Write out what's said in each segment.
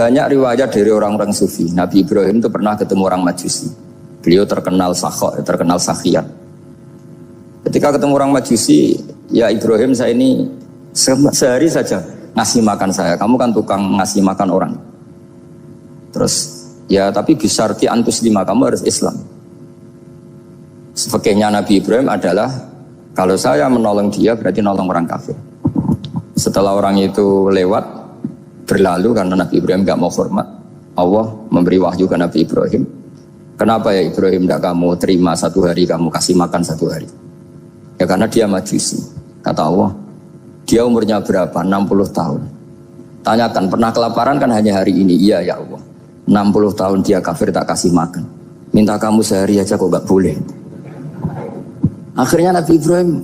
Banyak riwayat dari orang-orang sufi. Nabi Ibrahim itu pernah ketemu orang Majusi. Beliau terkenal sakhok, terkenal sakhian. Ketika ketemu orang Majusi, ya Ibrahim, saya ini sehari saja ngasih makan saya. Kamu kan tukang ngasih makan orang. Terus, ya tapi bisarti antus lima, kamu harus Islam. Fakihnya Nabi Ibrahim adalah, kalau saya menolong dia berarti nolong orang kafir. Setelah orang itu lewat, berlalu karena Nabi Ibrahim gak mau hormat, Allah memberi wahyu ke Nabi Ibrahim. Kenapa ya Ibrahim tidak kamu terima 1 hari, kamu kasih makan 1 hari? Ya karena dia Majusi. Kata Allah, dia umurnya berapa? 60 tahun. Tanyakan, pernah kelaparan kan hanya hari ini? Iya ya Allah. 60 tahun dia kafir tak kasih makan. Minta kamu sehari aja kok gak boleh. Akhirnya Nabi Ibrahim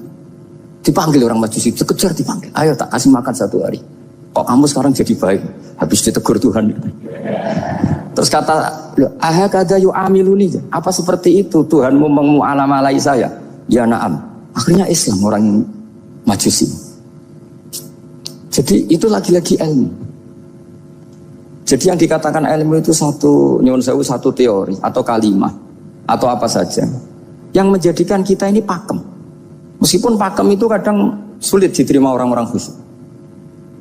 dipanggil orang Majusi, sekejar dipanggil. Ayo tak kasih makan 1 hari. Kok kamu sekarang jadi baik? Habis ditegur Tuhan. Terus kata, ahakada yu'amiluni, apa seperti itu Tuhanmu mengu'alamalai saya? Ya na'am. Akhirnya Islam orang Majusi. Jadi itu lagi-lagi ilmu. Jadi yang dikatakan ilmu itu satu teori atau kalimat atau apa saja yang menjadikan kita ini pakem. Meskipun pakem itu kadang sulit diterima orang-orang khusyuk.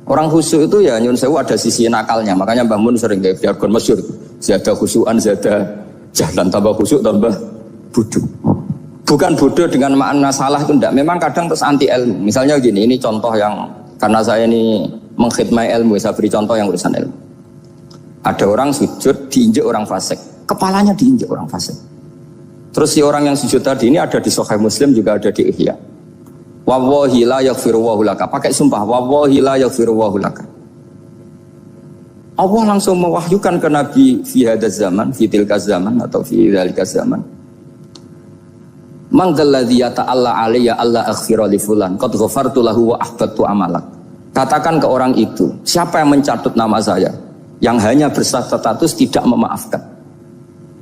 Orang khusyuk itu ya nyun sewu ada sisi nakalnya. Makanya Mbah Mun sering kayak jargon masyhur. Zada khusyuan, zada jalan, tambah khusyuk, tambah bodoh. Bukan bodoh dengan makna salah itu enggak. Memang kadang terus anti ilmu. Misalnya gini, ini contoh yang karena saya ini mengkhidmati ilmu, saya beri contoh yang urusan ilmu. Ada orang sujud diinjek orang fasik, kepalanya diinjek orang fasik. Terus si orang yang sujud tadi ini ada di Sahih Muslim, juga ada di Ihya. Wallahi la yaghfiru wa laka. Pakai sumpah, wallahi la yaghfiru wa laka. Allah langsung mewahyukan ke Nabi fi hadzal zaman, fi tilka zaman atau fi dzalika zaman. Man dzalladzi yata'alla alayya alla aghfira li fulan qad ghafartu lahu wa ahbattu amalak. Katakan ke orang itu, siapa yang mencatut nama saya yang hanya berstatus tidak memaafkan.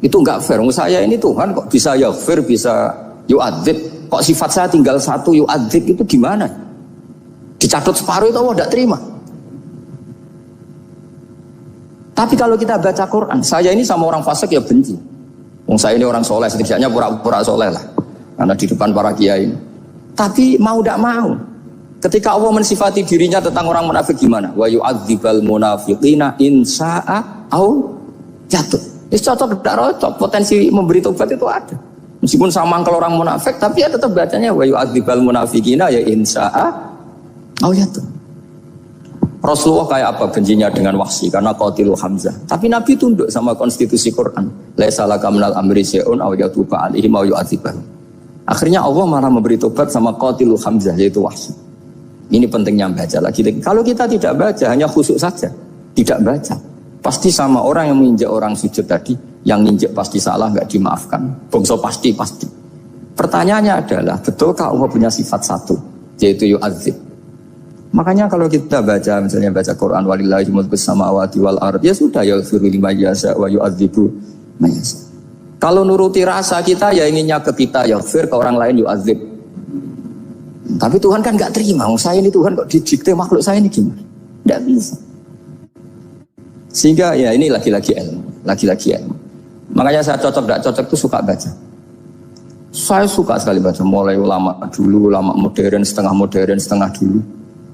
Itu enggak fair. Saya ini Tuhan kok bisa yaghfir, bisa yu'adzib. Kok sifat saya tinggal 1 yu'adzib, itu gimana? Dicatut separuh itu Allah tidak terima. Tapi kalau kita baca Quran, saya ini sama orang fasik ya benci. Saya ini orang soleh, setidaknya pura-pura soleh lah. Karena di depan para kiai. Tapi mau tidak mau, ketika Allah mensifati dirinya tentang orang munafik gimana? Wa yu'adzibal munafiqina in sya'a au jatuh. Ini cocok tidak cocok, potensi memberi tobat itu ada. Meskipun sama kalau orang munafik, tapi ya tetap bacanya wa yu'adzibal munafiqina ya in sya'a au jatuh. Rasulullah kayak apa bencinya dengan Wahsy karena qatilu Hamzah. Tapi Nabi tunduk sama konstitusi Quran. Laisa laka minal amri syai'un aw yatuba alaihim aw yu'adzibahum. Akhirnya Allah malah memberi tobat sama qatilu Hamzah, yaitu Wahsy. Ini pentingnya baca lagi. Kalau kita tidak baca, hanya khusyuk saja, tidak baca, pasti sama orang yang menginjak orang sujud tadi, yang injak pasti salah, nggak dimaafkan. Bongso pasti. Pertanyaannya adalah, betulkah Allah punya sifat 1, yaitu yu'adzib? Makanya kalau kita baca, misalnya baca Quran, walillahi mulkus samawati wal ard, ya sudah, yaghfiru liman yasha wa yu'adzibu man yasha. Kalau nuruti rasa kita, ya inginnya ke kita, yaghfir, ke orang lain yu'adzib. Tapi Tuhan kan gak terima, saya ini Tuhan kok didikte makhluk saya ini gimana? Tidak bisa. Sehingga ya ini lagi-lagi ilmu. Makanya saya cocok itu suka baca. Saya suka sekali baca, mulai ulama dulu, ulama modern, setengah dulu.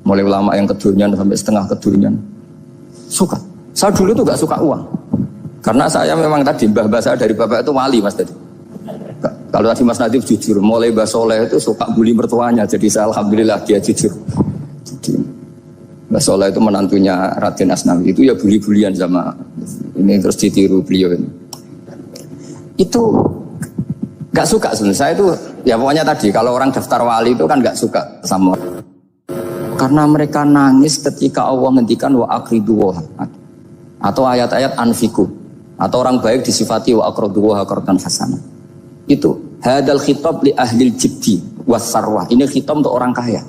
Mulai ulama yang kedunian sampai setengah kedunian. Suka. Saya dulu tuh gak suka uang. Karena saya memang tadi, mbah saya dari bapak itu wali mas tadi. Kalau tadi Mas Nadif jujur, mulai Mbah Soleh itu suka bully mertuanya. Jadi saya alhamdulillah dia jujur. Jadi Mbah Soleh itu menantunya Raden Asnawi. Itu ya bully-bulian sama ini, terus ditiru beliau ini. Itu gak suka sebenarnya. Saya itu ya pokoknya tadi, kalau orang daftar wali itu kan gak suka sama. Karena mereka nangis ketika Allah ngendikan wa aqridu atau ayat-ayat anfiku, atau orang baik disifati wa aqridu wa qardan hasanah. Itu hadal khitab li ahlil jiddi was sarwah. Ini khitab untuk orang kaya.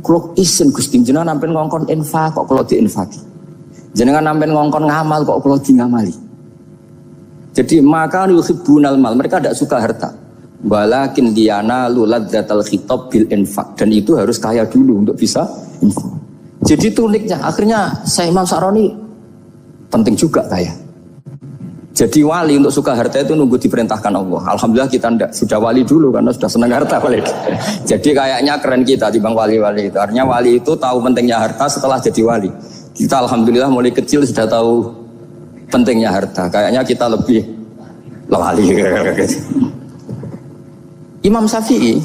Kalau isin Gusti jenengan nampen ngongkon infak kok kalau diinfaki. Jenengan nampen ngongkon ngamal kok kalau di ngamali. Jadi maka yuhibbunal mal, mereka tidak suka harta. Walakin liyanalu ladzatal khitab bil infak, dan itu harus kaya dulu untuk bisa infak. Jadi itu uniknya. Akhirnya Syekh Imam Sa'roni Penting juga kaya. Jadi wali untuk suka harta itu nunggu diperintahkan Allah. Alhamdulillah kita enggak, sudah wali dulu karena sudah senang harta wali. Jadi kayaknya keren kita dibanding wali-wali itu. Artinya wali itu tahu pentingnya harta setelah jadi wali. Kita alhamdulillah mulai kecil sudah tahu pentingnya harta. Kayaknya kita lebih wali. Imam Syafi'i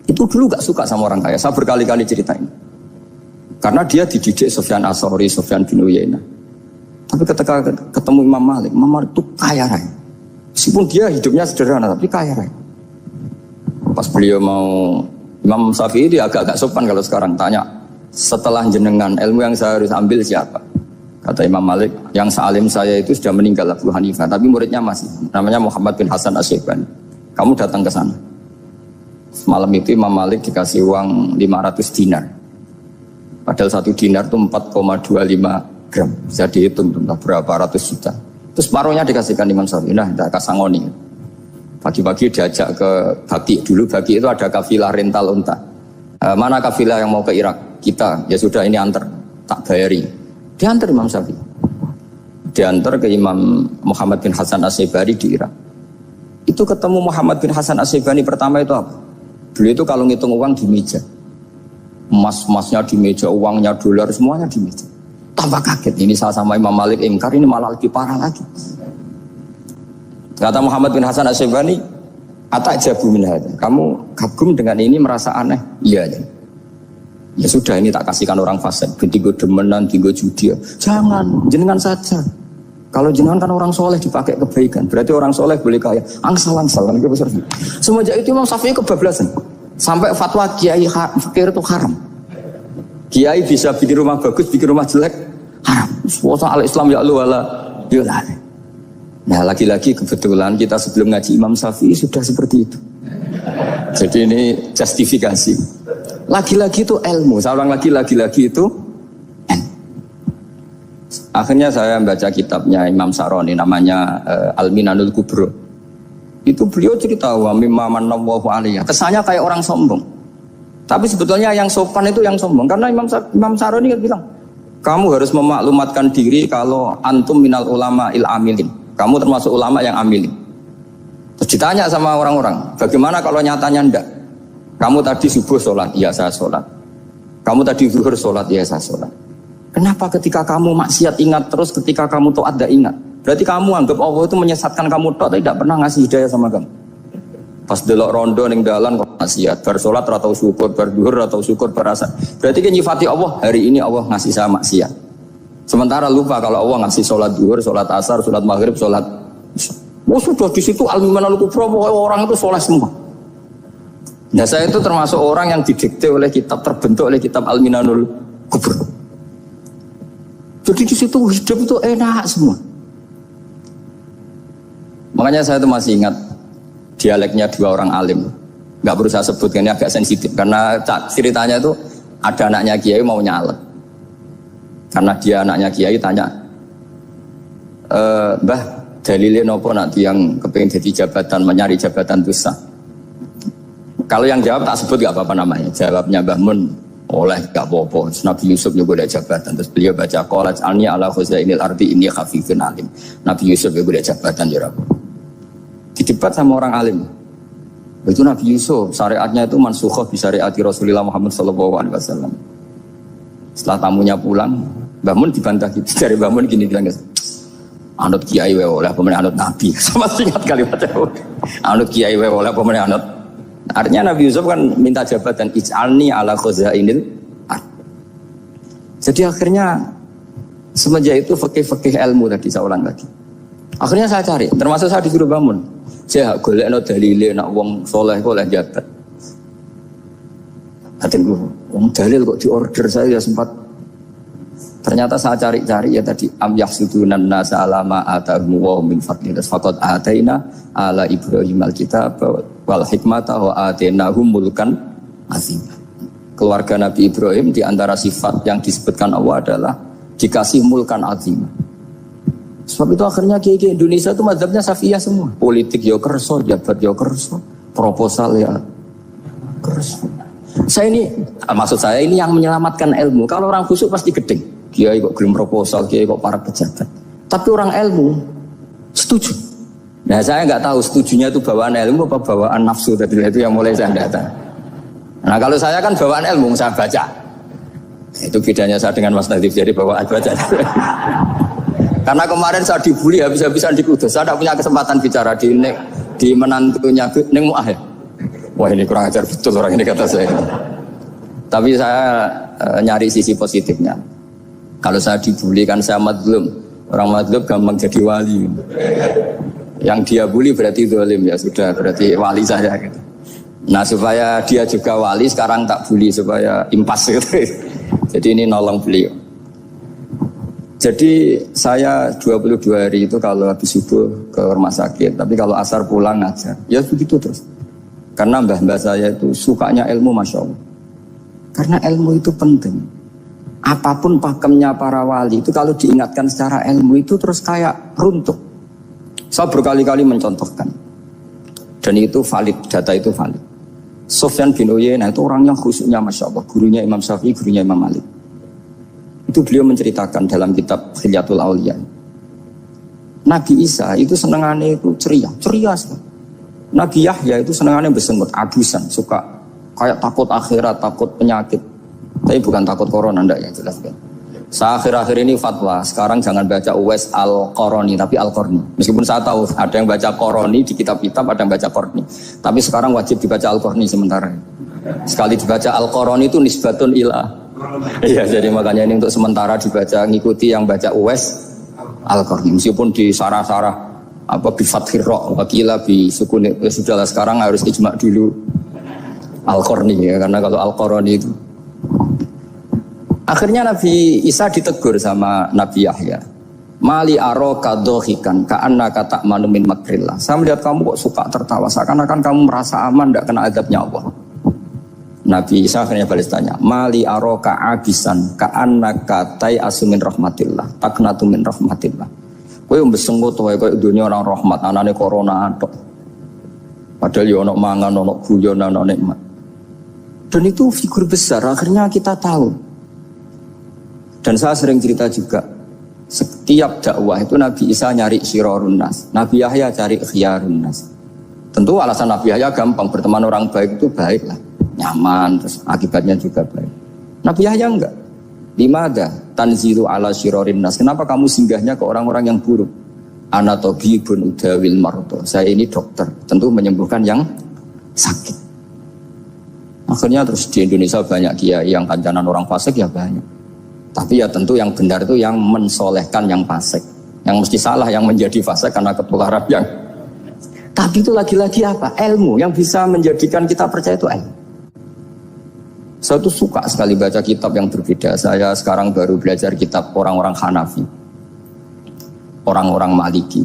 itu dulu gak suka sama orang kaya. Saya berkali-kali ceritain. Karena dia dididik Sufyan As-Tsauri, Sufyan bin Uyainah. Tapi ketika ketemu Imam Malik itu kaya raya. Meskipun dia hidupnya sederhana, tapi kaya raya. Pas beliau mau, Imam Syafi'i dia agak-agak sopan kalau sekarang tanya, setelah jenengan ilmu yang saya harus ambil siapa? Kata Imam Malik, yang sealim saya itu sudah meninggal Abu Hanifah, tapi muridnya masih, namanya Muhammad bin Hasan Asy-Syaibani. Kamu datang ke sana. Malam itu Imam Malik dikasih uang 500 dinar. Padahal 1 dinar itu 4,25 gram, bisa dihitung tentang berapa ratus juta. Terus separuhnya dikasihkan Imam Syafi'i. Nah, tidak kasangoni. Pagi-pagi diajak ke Baki. Dulu Baki itu ada kafilah rental unta. Mana kafilah yang mau ke Irak? Kita. Ya sudah ini antar, tak bayari. Diantar Imam Syafi'i. Diantar ke Imam Muhammad bin Hasan Asy-Syaibani di Irak. Itu ketemu Muhammad bin Hasan Asy-Syaibani pertama itu apa? Beliau itu kalau ngitung uang di meja. Emas-emasnya di meja, uangnya dolar semuanya di meja. Tambah kaget, ini saya sama Imam Malik ingkar, ini malah lebih parah lagi. Kata Muhammad bin Hasan Asy-Syaibani, "Atajabu min hadza." Kamu kagum dengan ini, merasa aneh? Iya. Ya sudah, ini tak kasihkan orang fasik, tinggo demenan, tinggo judi. Jangan, jenengan saja. Kalau jenengan kan orang soleh dipakai kebaikan, berarti orang soleh boleh kaya. Angsal-angsal kan besar. Semenjak itu Imam Syafi'i kebablasan. Sampai fatwa kiai fakir itu haram. Kiai bisa bikin rumah bagus, bikin rumah jelek, haram. Puasa al-Islam ya Allah wala yulal. Nah lagi-lagi kebetulan kita sebelum ngaji Imam Syafi'i sudah seperti itu. Jadi ini justifikasi. Lagi-lagi itu ilmu. Saya ulang lagi-lagi itu akhirnya saya baca kitabnya Imam Saroni namanya Al-Minanul Kubro. Itu beliau cerita wa mimma manallahu alaihi. Kesannya kayak orang sombong. Tapi sebetulnya yang sopan itu yang sombong. Karena Imam Saroni kan bilang, kamu harus memaklumatkan diri kalau antum minal ulama il amilin. Kamu termasuk ulama yang amilin. Terus ditanya sama orang-orang, bagaimana kalau nyatanya enggak? Kamu tadi subuh sholat, iya saya sholat. Kamu tadi zuhur sholat, iya saya sholat. Kenapa ketika kamu maksiat ingat terus, ketika kamu taat tidak ingat? Berarti kamu anggap Allah itu menyesatkan kamu tok, tidak pernah ngasih hidayah sama kamu. Pas delok rondo ning dalan kok maksiat, bar salat atau syukur, bar zuhur atau syukur, bar asar. Berarti kan nyifati Allah, hari ini Allah ngasih saya maksiat. Sementara lupa kalau Allah ngasih salat zuhur, salat asar, salat maghrib, salat. Oh sudah di situ al-Minanul Kubro, orang itu soleh semua. Nah saya itu termasuk orang yang didikte oleh kitab, terbentuk oleh kitab Al-Minanul Kubro. Jadi di situ hidup itu enak semua. Makanya saya itu masih ingat dialeknya dua orang alim. Gak perlu saya sebutkan, ini agak sensitif. Karena ceritanya itu ada anaknya kiai mau nyalek. Karena dia anaknya kiai tanya, Mbah, dalilnya nopo nanti yang kepingin jadi jabatan, mencari jabatan itu sah. Kalau yang jawab tak sebut gak apa-apa namanya. Jawabnya Mbah Mun, oleh gak apa-apa. Nabi Yusuf juga ada jabatan. Terus beliau baca qalat alni ala khuzainil ardi inni khafifun alim. Nabi Yusuf juga ada jabatan ya Rabb. Didebat sama orang alim. Itu Nabi Yusuf syariatnya itu mansukhoh bi syariati Rasulullah Muhammad SAW. Setelah tamunya pulang, Mbah Mun dibantah gitu. Dari Mbah Mun gini bilang, anut kiai wae oleh pemenang anut Nabi. Sama ingat kalimatnya. Anut kiai wae oleh pemenang anut. Artinya Nabi Yusuf kan minta jabatan ij'alni ala khuzainil ard. Jadi akhirnya semenjak itu fikih-fikih ilmu tadi saya ulang lagi. Akhirnya saya cari, termasuk saya disuruh bangun. Saya golekno dalile nak wong soleh kok oleh jabat. Hatin gue, wong dalil kok diorder saya ya sempat. Ternyata saya cari-cari ya tadi am yahsudunan nasa alama atahum wa min fadlillah faqad ataina ala Ibrahim alkitab wal hikmata wa atainahum mulkan azim. Keluarga Nabi Ibrahim di antara sifat yang disebutkan Allah adalah dikasih mulkan azim. Sebab itu akhirnya kiai Indonesia itu mazhabnya Syafi'iyah semua. Politik ya kerso, jabat ya kerso, proposal ya kerso. Maksud saya ini yang menyelamatkan ilmu. Kalau orang khusyuk pasti gedeng. Kiai kok gelem proposal, kiai kok para pejabat. Tapi orang ilmu setuju. Nah saya nggak tahu setujunya itu bawaan ilmu apa bawaan nafsu tadi itu yang mulai saya data. Nah kalau saya kan bawaan ilmu saya baca. Itu bedanya saya dengan Mas Nadif jadi bawaan baca. Karena kemarin saya dibully habis-habisan di Kudus. Saya tidak punya kesempatan bicara di menantunya Neng Mu'ah ya. Wah ini kurang ajar betul orang ini kata saya. Tapi saya nyari sisi positifnya. Kalau saya dibully kan saya madlum. Orang madlum gampang jadi wali. Yang dia bully berarti zalim ya sudah berarti wali saya gitu. Nah supaya dia juga wali sekarang tak bully supaya impas gitu. Jadi ini nolong beliau. Jadi saya 22 hari itu kalau habis subuh ke rumah sakit, tapi kalau asar pulang ngajar. Ya begitu terus. Karena mbah-mbah saya itu sukanya ilmu Masya Allah. Karena ilmu itu penting. Apapun pakemnya para wali itu kalau diingatkan secara ilmu itu terus kayak runtuh. Saya berkali-kali mencontohkan. Dan itu valid, data itu valid. Sufyan bin Uyainah itu orang yang khusyuknya Masya Allah. Gurunya Imam Syafi'i, gurunya Imam Malik. Itu beliau menceritakan dalam kitab Hilyatul Auliya. Nabi Isa itu senengannya itu ceria sekali. Nabi Yahya itu senengannya bersengut, abusan, suka kayak takut akhirat, takut penyakit. Tapi bukan takut corona, enggak ya jelas kan. Saya akhir-akhir ini fatwa, sekarang jangan baca Uwais Al-Qarani, tapi Al-Qarni. Meskipun saya tahu ada yang baca Qarani di kitab-kitab, ada yang baca Qarni. Tapi sekarang wajib dibaca Al-Qarni sementara. Sekali dibaca Al-Qarani itu nisbatun ilah. Iya, jadi makanya ini untuk sementara dibaca, ngikuti yang baca Uwais Al-Qarni. Meskipun di sarah-sarah apa bifathir ra' wakila bi sukun sudahlah sekarang harus ijma dulu Al-Qarni ya, karena kalau Al-Qarani itu akhirnya Nabi Isa ditegur sama Nabi Yahya. Mali aroka dohikan ka'annaka ta'manu min makrillah. Saya melihat kamu kok suka tertawa, seakan-akan kamu merasa aman tidak kena azabnya Allah. Nabi Isa akhirnya balas tanya, Mali aroka abisan ka'annaka tai'asu min rahmatillah taknatu min rahmatillah. Kowe mbesengut wae koyo dunia orang rahmat, anane corona atok. Padahal ya ono mangan, ono guyon, ono nikmat. Dan itu figur besar, akhirnya kita tahu. Dan saya sering cerita juga, setiap dakwah itu Nabi Isa nyari syirarun nas, Nabi Yahya cari khiyarun nas. Tentu alasan Nabi Yahya gampang, berteman orang baik itu baik lah, nyaman, terus akibatnya juga baik. Nabi Yahya enggak. Limada tanzilu ala syirarin nas. Kenapa kamu singgahnya ke orang-orang yang buruk? Ana tabibun udawil mardo. Saya ini dokter, tentu menyembuhkan yang sakit. Akhirnya terus di Indonesia banyak kiai yang kancanan orang fasik ya banyak. Tapi ya tentu yang benar itu yang mensolehkan yang fasik. Yang mesti salah yang menjadi fasik karena ketularan yang. Tapi itu lagi-lagi apa? Ilmu yang bisa menjadikan kita percaya itu ilmu. Saya tuh suka sekali baca kitab yang berbeda. Saya sekarang baru belajar kitab orang-orang Hanafi, orang-orang Maliki.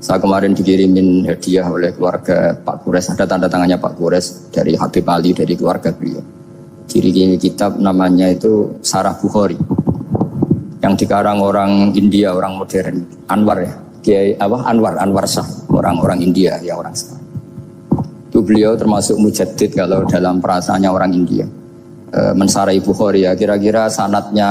Saya kemarin dikirimin hadiah oleh keluarga Pak Kures. Ada tanda tangannya Pak Kures dari Habib Ali, dari keluarga beliau. Ciri kitab namanya itu Sarah Bukhari, yang dikarang orang India, orang modern, Anwar ya, Kiai Anwar Shah, orang-orang India ya orang sekarang. Itu beliau termasuk mujaddid kalau dalam perasaannya orang India. Mensarai Bukhari ya, kira-kira sanadnya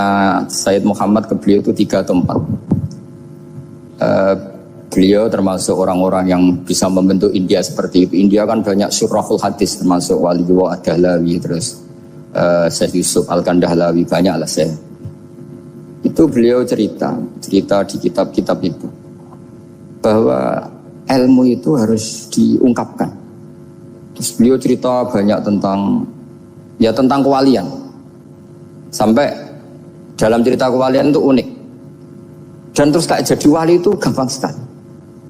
Sayyid Muhammad ke beliau itu 3 atau 4. Beliau termasuk orang-orang yang bisa membentuk India seperti itu. India kan banyak syurahul hadis, termasuk Waliullah Ad-Dahlawi, terus Syekh Yusuf Al-Kandahlawi, banyak lah saya. Itu beliau cerita di kitab-kitab itu bahwa ilmu itu harus diungkapkan. Terus beliau cerita banyak tentang kewalian. Sampai dalam cerita kewalian itu unik. Dan terus kayak jadi wali itu gampang sekali.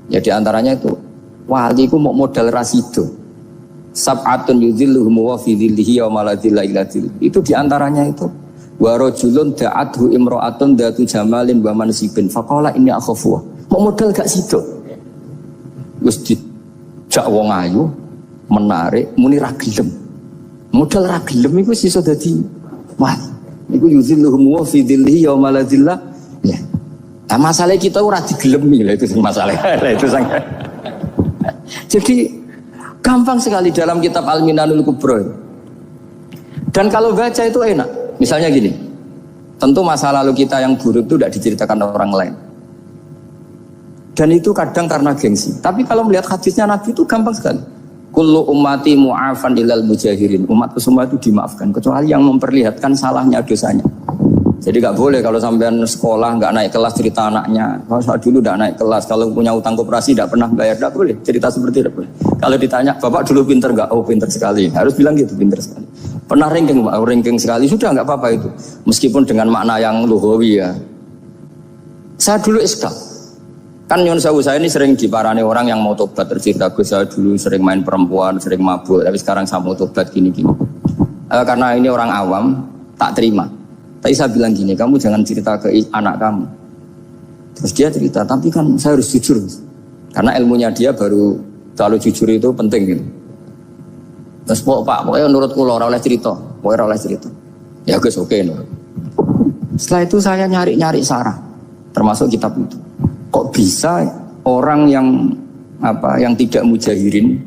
Ya diantaranya itu wali itu mau modal rasido. Sab'atun yudhilluhum wa fi dhillihi yawma la dhilla illa dhilluh. Itu diantaranya itu wa rajulun da'athu imra'atun dhatu jamalin wa mansibin faqala inni akhafu. Mau modal gak sido. Wis dijak wong ayu menarik muni ra gelem. Modal ra gelem iku iso dadi wali. Iku yudhilluhum wa fi dhillihi yawma la dhilla. Ya. Nah, masalah kita ora digelemi lah itu masalah. Itu sangat. Jadi gampang sekali dalam kitab Al-Minanul Kubra. Dan kalau baca itu enak. Misalnya gini, Tentu masa lalu kita yang buruk itu tidak diceritakan orang lain. Dan itu kadang karena gengsi. Tapi kalau melihat hadisnya Nabi itu gampang sekali. Kullu ummati mu'afan ilal mujahirin. Umatku semua itu dimaafkan kecuali yang memperlihatkan salahnya dosanya. Jadi nggak boleh kalau sampean sekolah nggak naik kelas cerita anaknya. Kalau saya dulu nggak naik kelas, kalau punya utang koperasi nggak pernah bayar, nggak boleh cerita seperti itu. Kalau ditanya, bapak dulu pinter nggak? Oh pinter sekali. Harus bilang gitu, pinter sekali. Pernah ranking, ranking sekali sudah nggak apa-apa itu. Meskipun dengan makna yang lugawi ya. Saya dulu iskal. Kan Nyun Sewu saya ini sering diparani orang yang mau tobat tercerita, saya dulu sering main perempuan, sering mabuk, tapi sekarang saya mau tobat gini-gini. Karena ini orang awam, tak terima. Tapi saya bilang gini, kamu jangan cerita ke anak kamu. Terus dia cerita, tapi kan saya harus jujur. Karena ilmunya dia baru, kalau jujur itu penting gitu. Terus pokoknya menurut kula ora oleh cerita, pokoknya ora oleh cerita. Ya guys, oke. Setelah itu saya nyari-nyari sarah, termasuk kitab itu. Kok bisa orang yang tidak mujahirin,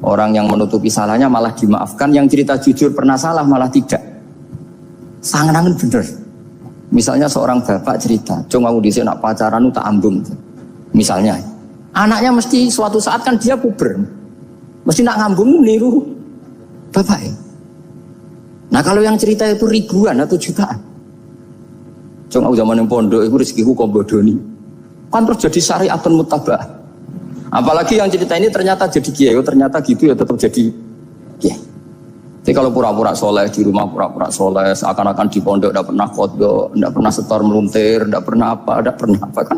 orang yang menutupi salahnya malah dimaafkan, yang cerita jujur pernah salah malah tidak. Sangat bener. Misalnya seorang bapak cerita, cuma mau disini nak pacaran tak ambung. Misalnya, anaknya mesti suatu saat kan dia puber, mesti nak ngambung niru bapak ya. Nah kalau yang cerita itu ribuan atau jutaan, cuma zaman yang pondok itu rezekiku kombodoni, kan terus jadi syariatun mutabah. Apalagi yang cerita ini ternyata jadi kiai, ternyata gitu ya tetap jadi kiai. Jadi kalau pura-pura soleh di rumah, pura-pura soleh, seakan-akan di pondok tidak pernah kodok, tidak pernah setor meluntir, tidak pernah apa kan?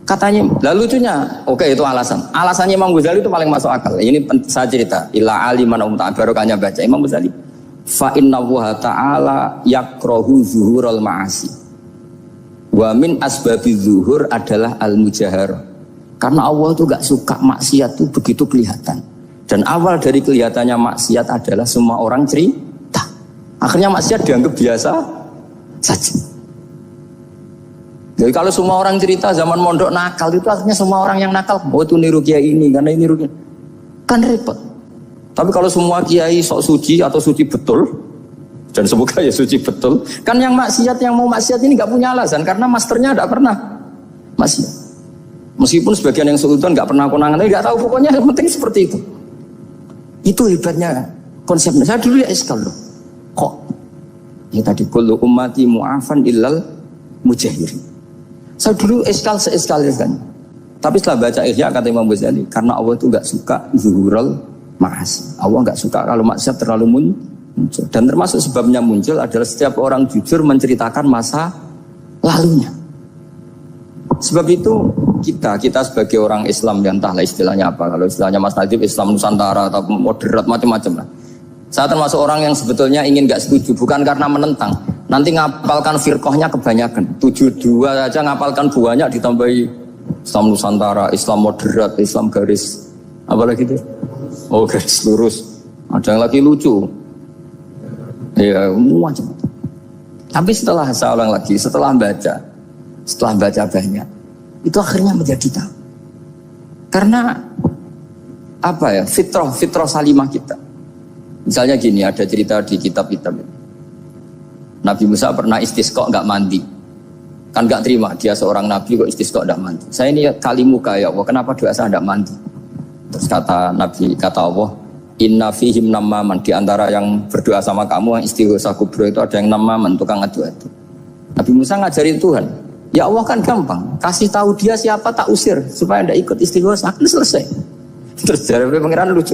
Katanya, lalu lucunya, oke itu alasan. Alasannya Imam Ghazali itu paling masuk akal. Ini saya cerita, ila aliman barokahnya baca Imam Ghazali. Fa inna Allaha ta'ala yakrahu zuhurul ma'asi. Wa min asbabi zuhur adalah al-mujahar. Karena Allah itu gak suka maksiat itu begitu kelihatan. Dan awal dari kelihatannya maksiat adalah semua orang cerita. Akhirnya maksiat dianggap biasa saja. Jadi kalau semua orang cerita zaman mondok nakal itu akhirnya semua orang yang nakal. Oh itu niru kiai ini karena ini niru kiai. Kan repot. Tapi kalau semua kiai sok suci atau suci betul, dan semoga ya suci betul, kan yang maksiat yang mau maksiat ini nggak punya alasan karena masternya nggak pernah maksiat. Meskipun sebagian yang sultan nggak pernah konangan, tapi nggak tahu pokoknya yang penting seperti itu. Itu hebatnya konsepnya. Saya dulu ya eskal loh. Kok? Ya tadi kullu ummati mu'afan illal mujahirin. Saya dulu eskal kan. Tapi setelah baca Ihya kata Imam Ghazali, karena Allah itu enggak suka zuhurul ma'asi. Allah enggak suka kalau maksiat terlalu muncul. Dan termasuk sebabnya muncul adalah setiap orang jujur menceritakan masa lalunya. Sebab itu kita sebagai orang Islam yang entahlah istilahnya apa, kalau istilahnya Mas Nadib Islam Nusantara atau moderat macam-macam lah. Saya termasuk orang yang sebetulnya ingin gak setuju, bukan karena menentang. Nanti ngapalkan firqahnya kebanyakan, 72 aja ngapalkan banyak ditambahi Islam Nusantara, Islam moderat, Islam garis apa lagi itu? Oh garis lurus. Ada yang lagi lucu. Ya macam. Tapi setelah saya ulang lagi, setelah baca banyak, itu akhirnya menjadi tahu. Karena apa ya, fitrah salimah kita. Misalnya gini, ada cerita di kitab-kitab. Nabi Musa pernah istisqa nggak mandi, kan nggak terima dia seorang nabi kok istisqa nggak mandi. Saya ini kali muka ya Allah, kenapa doa saya nggak mandi? Terus kata Allah, inna fihim namaman, di antara yang berdoa sama kamu yang istighosa kubro itu ada yang namaman, tukang adu-adu. Nabi Musa ngajarin Tuhan. Ya Allah kan gampang, kasih tahu dia siapa tak usir supaya tidak ikut istighosa, akan selesai. Terus jawabnya pangeran lucu.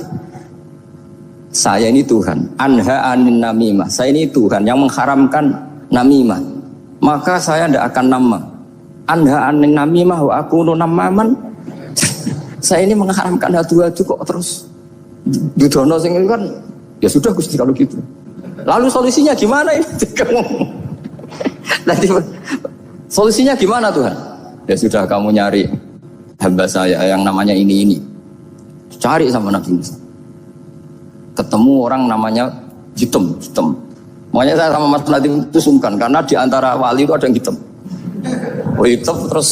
Saya ini Tuhan, anha anin namimah. Saya ini Tuhan yang mengharamkan namimah. Maka saya tidak akan nama. Anha anin namimah wa akunu namaman. Saya ini mengharamkan adu-adu kok terus. Dudono sing kan ya sudah Gusti kalau gitu. Lalu solusinya gimana ini? Nanti solusinya gimana Tuhan? Ya sudah kamu nyari hamba saya yang namanya ini. Cari sama Nabi Musa. Ketemu orang namanya Jitem. Makanya saya sama Mas Nadim itu sungkan karena di antara wali itu ada yang hitam. Oh hitam terus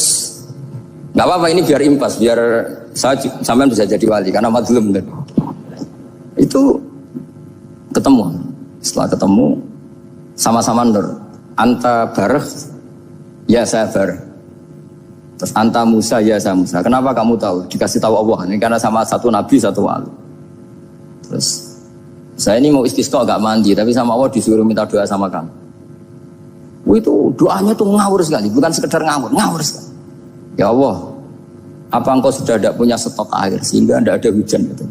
nggak apa-apa ini biar impas, biar saya sampean bisa jadi wali karena madlum kan. Itu ketemu. Setelah ketemu sama-sama nur. anta barh, ya saya barh. Terus anta Musa, ya saya Musa. Kenapa kamu tahu? Dikasih tahu Allah. Ini karena sama satu nabi, satu wali. Terus saya ini mau istisqa agak mandi, tapi sama Allah disuruh minta doa sama kamu. Itu doanya tuh ngawur sekali, bukan sekedar ngawur sekali. Ya Allah, apa engkau sudah tidak punya stok air sehingga tidak ada hujan gitu?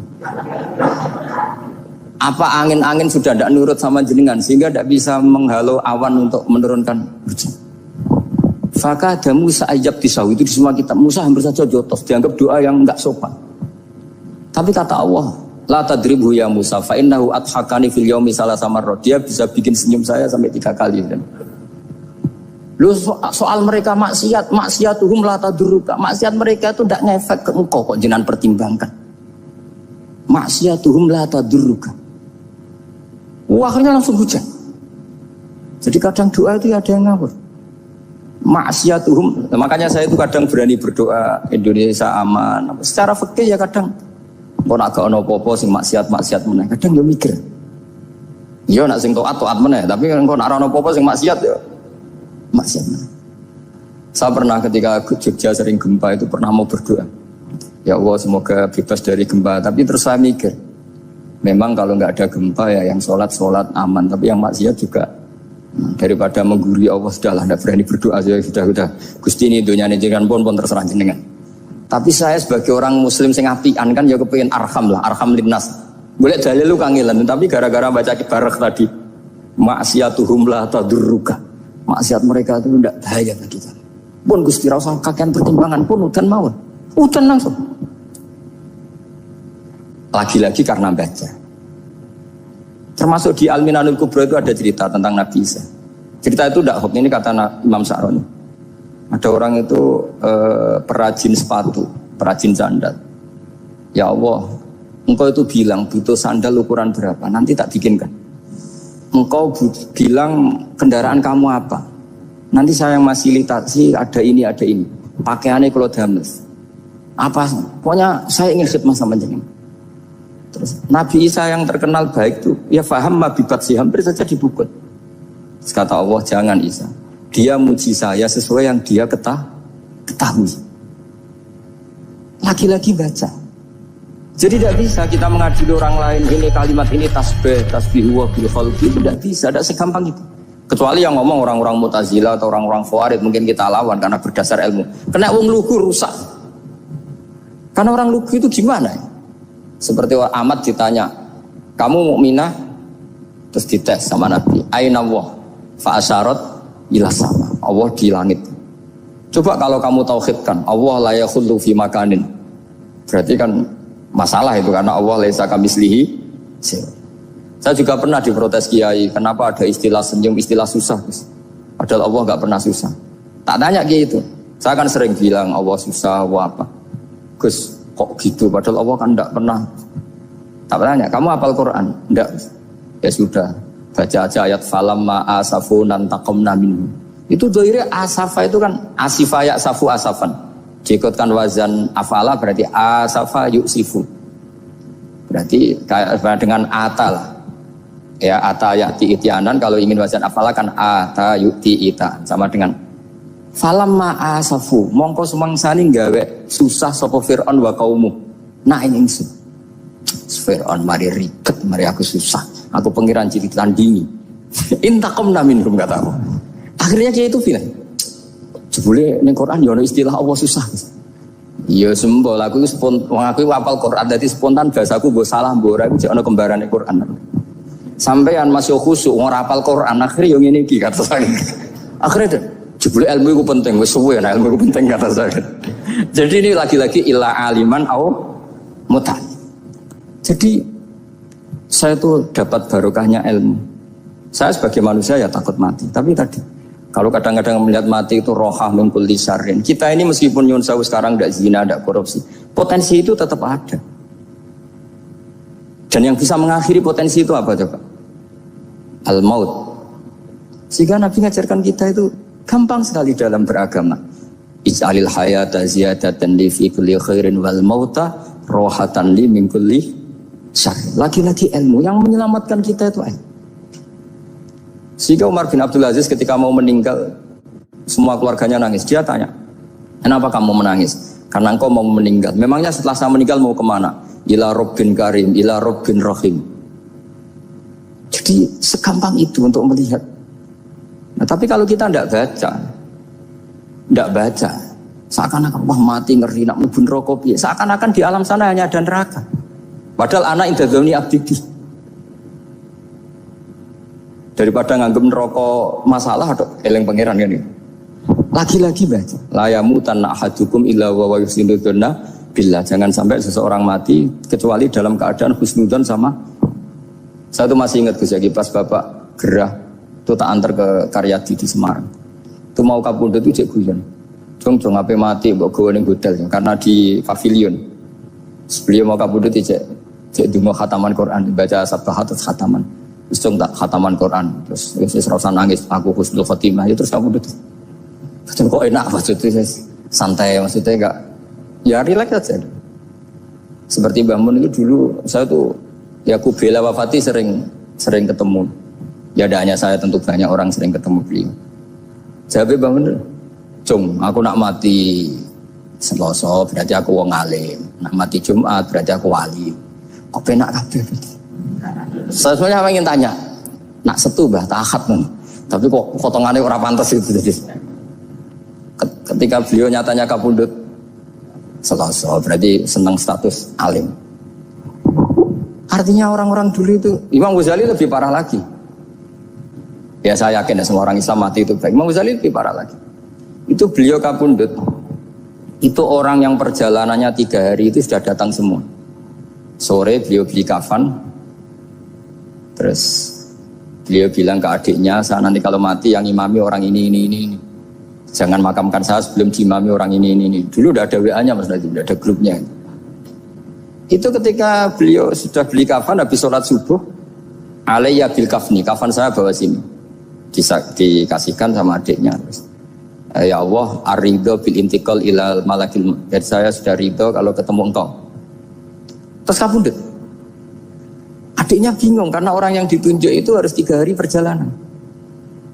Apa angin-angin sudah tidak nurut sama jenengan sehingga tidak bisa menghalau awan untuk menurunkan hujan? Faka ada Musa ajab disawi, itu di semua kitab. Musa hampir saja jotos, dianggap doa yang enggak sopan. Tapi kata Allah, la tadribhu ya Musa, fa innahu adhakani fil yaumi salasa marrat. Dia bisa bikin senyum saya sampai 3 kali. Lu soal mereka maksiatuhum la tadurruka. Maksiat mereka itu tidak ngefek ke engkau kok jenengan pertimbangkan. Maksiatuhum la tadurruka. Akhirnya langsung hujan. Jadi kadang doa itu ada yang ngawur. Maksiatuhum, makanya saya itu kadang berani berdoa Indonesia aman. Secara fikih ya kadang kok nak gak ono apa-apa sing maksiat meneh. Kadang yo mikir. Yo nak sing taat meneh, tapi kok nak ono apa-apa sing maksiat ya maksiat meneh. Saya pernah ketika Jogja sering gempa itu pernah mau berdoa. Ya Allah semoga bebas dari gempa, tapi terus saya mikir. Memang kalau nggak ada gempa ya yang sholat aman, tapi yang maksiat juga. Daripada menggurui Allah sudahlah, tidak berani berdoa sudah Gusti ini dunia ini jangan pun terserah jenengan. Tapi saya sebagai orang Muslim sing apian kan ya kepengen arham linnas. Boleh dalil lu kangelan, tapi gara-gara baca kibarek tadi, maksiatuhum la tadurruka. Maksiat mereka itu tidak bahaya bagi kita. Pun Gusti rasa kakean pertimbangan pun udan mawon, udan langsung. Lagi-lagi karena baca. Termasuk di Al-Minanul Kubra itu ada cerita tentang Nabi Isa. Cerita itu tidak hoax, ini kata Imam Sa'roni. Ada orang itu perajin sepatu, perajin sandal. Ya Allah, engkau itu bilang butuh sandal ukuran berapa, nanti tak bikinkan. Engkau bilang kendaraan kamu apa, nanti saya yang fasilitasi ada ini. Pakaiannya kalau dames. Apa, pokoknya saya ingin khidmat sama jenengan. Terus Nabi Isa yang terkenal baik itu ya faham mabibat sih hampir saja dipukul. Terus kata Allah jangan Isa, dia muji saya sesuai yang dia ketahui. Lagi-lagi baca. Jadi tidak bisa kita mengadili orang lain ini kalimat ini tasbih wa bil khalqi, itu tidak bisa, tidak segampang itu. Kecuali yang ngomong orang-orang Mu'tazilah atau orang-orang Khawarij mungkin kita lawan karena berdasar ilmu. Kena wong lugu rusak. Karena orang lugu itu gimana ya? Seperti Ahmad ditanya, kamu mukminah? Terus dites sama Nabi, aina Allah? Fa'asyarat ila sama, Allah di langit. Coba kalau kamu tauhidkan, Allah la yakhullu fi makanin. Berarti kan masalah itu karena Allah laisa kamislihi. Saya juga pernah diprotes kiai, kenapa ada istilah senyum, istilah susah? Padahal Allah enggak pernah susah. Tak tanya kiai itu. Saya kan sering bilang Allah susah, Allah apa? Gus, kok gitu, padahal Allah kan tidak pernah. Tak tanya, kamu hafal Quran? Tidak. Ya sudah, baca aja ayat falamma asafunan taqamna minhu. Itu doire asafa itu kan asifa ya safu asafan. Diikutkan wazan afala berarti asafa yuksifu. Berarti kayak dengan ata lah. Ya ata ya'ti ityanan, kalau ingin wazan afala kan ata yu'ti ita, sama dengan falamma asafu mongko sumangsani gawe susah sapa Fir'aun wa kaumu. Nah ini ingsun. Fir'aun mari ribet, mari aku susah. Aku pengiran jadi tandingi. Intaqamna minhum kata aku. Akhirnya dia itu bilang, jebule ning Quran yo ono istilah Allah susah. Iya sembol aku aku hafal Quran dadi spontan bahasaku mbok salah mbok ora iku ono kembarane Quran. Sampeyan masih khusyuk ora hafal Quran akhirnya yo ngene iki kata saya. Akhirnya jebule ilmu itu penting, wis suwe nah ilmu itu penting kata saya. Jadi ini lagi-lagi illa aliman au mutan. Jadi saya tuh dapat barokahnya ilmu. Saya sebagai manusia ya takut mati, tapi tadi kalau kadang-kadang melihat mati itu rohah min kulli syarrin. Kita ini meskipun nyun sewu sekarang tidak zina, tidak korupsi, potensi itu tetap ada. Dan yang bisa mengakhiri potensi itu apa coba? Al-maut. Sehingga Nabi ngajarkan kita itu gampang sekali dalam beragama. Ij'alil hayata ziyadatan li fi kulli khairin wal mauta rohatan li min kulli syarr. Lagi-lagi ilmu yang menyelamatkan kita itu ilmu. Sehingga Umar bin Abdul Aziz ketika mau meninggal, semua keluarganya nangis. Dia tanya, kenapa kamu menangis? Karena engkau mau meninggal. Memangnya setelah saya meninggal mau kemana? Ila Rabbin Karim, ila Rabbin Rahim. Jadi segampang itu untuk melihat. Nah, tapi kalau kita tidak baca, seakan-akan wah mati ngeri nak mlebu neraka piye. Seakan-akan di alam sana hanya ada neraka. Padahal anak indadzoni abdi. Daripada nganggep neraka masalah atau eling pangeran ini. Lagi-lagi baca. La yamutan ahadukum illa wa yuhsinudzanna billah. Jangan sampai seseorang mati kecuali dalam keadaan husnudzon sama. Saya tuh masih ingat Gus Yagi pas Bapak gerah itu tak antar ke Karyadi di Semarang. Itu mau kapundhut itu cek guyon. Jong ape mati mbok gawe ning hotel karena di pavilion. Sebelum mau kapundhut cek donga khataman Quran, baca sabbahat khataman. Terus tak khataman Quran, terus rasa nangis aku husnul khotimah ya terus kapundhut. Terus kok enak maksudnya santai maksudnya enggak ya relax aja. Seperti Mbah Mun itu dulu saya tuh ya aku bela wafati sering ketemu. Ya ada hanya saya tentu banyak orang sering ketemu beliau. Jawabnya Mbah Mun, "Cung, aku nak mati Selasa berarti aku wong alim. Nak mati Jumat berarti aku wali." Kok penak kabeh. Saya sebenarnya ingin tanya, nak Setu Mbah Tahat men. Tapi kok potongannya ora pantes itu jadi. Ketika beliau nyatanya kapundhut Selasa berarti senang status alim. Artinya orang-orang dulu itu Imam Ghazali lebih parah lagi. Ya saya yakin ya semua orang Islam mati itu baik. Imam Ghazali lebih parah lagi. Itu beliau kapundhut. Itu orang yang perjalanannya 3 hari itu sudah datang semua. Sore beliau beli kafan. Terus beliau bilang ke adiknya, saya nanti kalau mati yang imami orang ini. Jangan makamkan saya sebelum diimami orang ini. Dulu udah ada WA-nya Mas Nadim, udah ada grupnya. Itu ketika beliau sudah beli kafan habis sholat subuh, alayya bil kafni, kafan saya bawa sini. Dikasihkan sama adiknya. Ya Allah, ar-ridho bil intiqal ilal malakil. Jadi saya sudah ridho kalau ketemu engkau. Terus kapundhut. Adiknya bingung karena orang yang ditunjuk itu harus 3 hari perjalanan.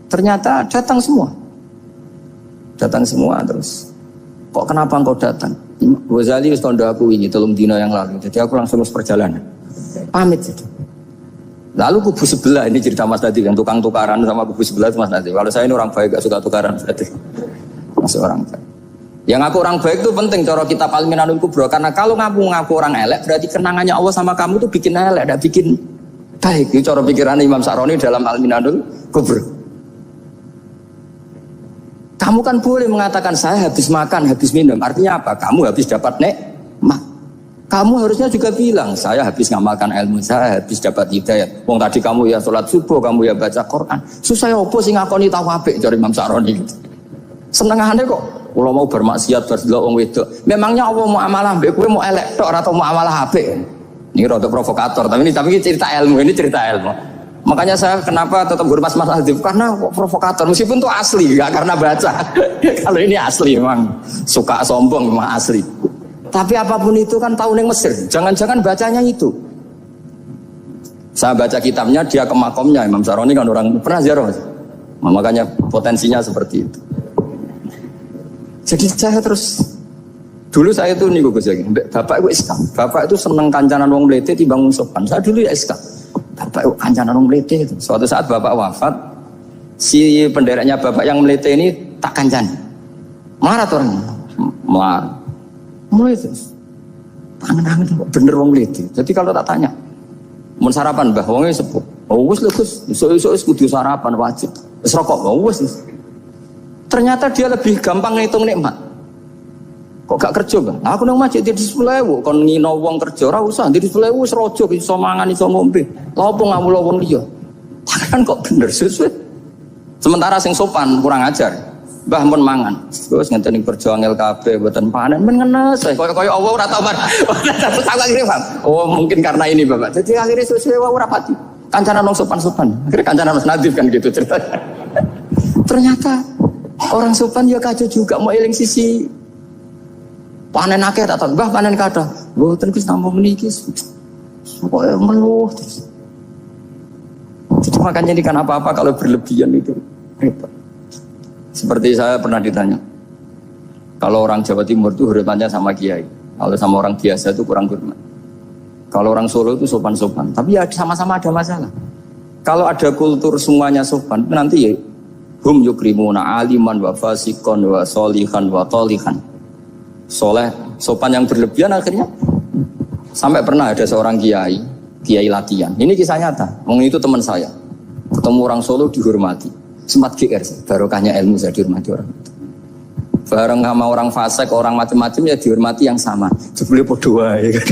Ternyata datang semua terus. Kok kenapa engkau datang? Ghazali wis tondo aku ini 3 dina yang lalu. Jadi aku langsung harus perjalanan. Pamit gitu. Lalu kubu sebelah ini cerita Mas Nadi yang tukang tukaran sama kubu sebelah itu Mas Nadi. Kalau saya ini orang baik gak suka tukaran masih orang baik. Yang aku orang baik itu penting cara kita Al-Minanul Kubra karena kalau ngaku orang elek berarti kenangannya Allah sama kamu itu bikin elek, tidak bikin baik. Itu cara pikiran Imam Sa'roni dalam Al-Minanul Kubra. Kamu kan boleh mengatakan saya habis makan, habis minum. Artinya apa? Kamu habis dapat nikmat. Kamu harusnya juga bilang saya habis ngamalkan ilmu, saya habis dapat hidayat. Wong tadi kamu ya sholat subuh, kamu ya baca Quran. Susah opo sing ngakoni tahu apik dari Imam Sa'roni gitu. Senengane kok kalau mau bermaksiat berdelok wong wedok. Memangnya Allah mau amalah mbek kowe mau elek tok atau mau amalah apik? Ini rada provokator, tapi ini cerita ilmu, Makanya saya kenapa tetap hormat Mas Adib karena provokator meskipun itu asli, enggak karena baca. Kalau ini asli memang suka sombong memang asli. Tapi apapun itu kan tahu neng Mesir. Jangan-jangan bacanya itu. Saya baca kitabnya dia ke makomnya Imam Sa'roni kan orang pernah ziarah. Makanya potensinya seperti itu. Jadi saya terus dulu saya itu nih Gus Yagi, bapak itu SK. Bapak itu seneng kancanan wong mlete timbang sopan. Saya dulu ya SK. Bapak itu kancanan wong mlete itu. Suatu saat bapak wafat, si pendereknya bapak yang mlete ini tak kancan. Marah tuh orang. Marah. Mulai terus. Tangan-tangan bener wong mlete. Jadi kalau tak tanya, mau sarapan Mbah wongnya sepuh. Oh wis lho Gus, esuk-esuk wis kudu sarapan wajib. Wis rokok, oh wis. Ternyata dia lebih gampang ngitung nikmat. Kok gak kerja Bang? Aku nang masjid di 10.000 kon ngino wong kerja ora usah di 10.000 wis raja iso mangan iso ngombe. Lha opo ngamul wong liya? Kan kok bener sesuai. Sementara sing sopan kurang ajar. Mbah mun mangan. Wis ngenteni kerja angel kabeh mboten panen men ngenes. Kaya Allah ora tau mar. Aku akhirnya paham. Oh mungkin karena ini Bapak. Jadi akhirnya sesuai wae ora pati. Kancanan wong sopan-sopan. Akhirnya kancanan Mas Nadif kan gitu ceritanya. Ternyata orang sopan ya kacau juga mau eling sisi panen akeh tak tahu Mbah panen kathah mboten Gus namung meniki pokoke meluh terus. Jadi makanya ini kan apa-apa kalau berlebihan itu repot. Seperti saya pernah ditanya, kalau orang Jawa Timur itu hormatnya sama kiai, kalau sama orang biasa itu kurang hormat. Kalau orang Solo itu sopan-sopan, tapi ya sama-sama ada masalah. Kalau ada kultur semuanya sopan, nanti ya hum yukrimuna aliman wa fasikon wa solihan wa tolihan. Soleh, sopan yang berlebihan akhirnya sampai pernah ada seorang kiai latihan. Ini kisah nyata. Wong itu teman saya. Ketemu orang Solo dihormati. Sempat GR sih. Barokahnya ilmu saya dihormati orang itu. Bareng sama orang fasik, orang macam-macam ya dihormati yang sama. Sebelum berdoa ya kan.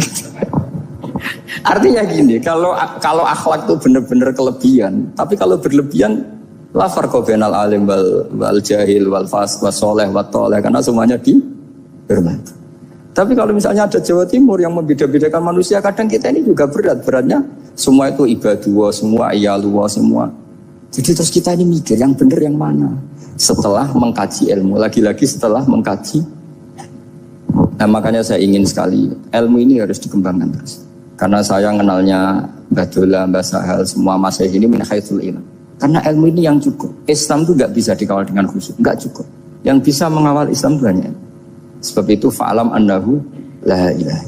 Artinya gini, kalau akhlak itu benar-benar kelebihan, tapi kalau berlebihan la farqa bainal alim wal jahil wal fas was soleh wat toleh, karena semuanya dihormati. Tapi kalau misalnya ada Jawa Timur yang membeda-bedakan manusia, kadang kita ini juga beratnya semua itu ibadullah, semua iyalullah, semua. Jadi terus kita ini mikir yang benar yang mana setelah mengkaji ilmu, lagi-lagi setelah mengkaji. Nah makanya saya ingin sekali ilmu ini harus dikembangkan terus. Karena saya kenalnya Mbah Dola, Mbah Sahal, semua masyayikh ini min haitsul ilm. Karena ilmu ini yang cukup. Islam itu nggak bisa dikawal dengan khusyuk, nggak cukup. Yang bisa mengawal Islam itu hanya. Sebab itu fa'alam annahu la ilaha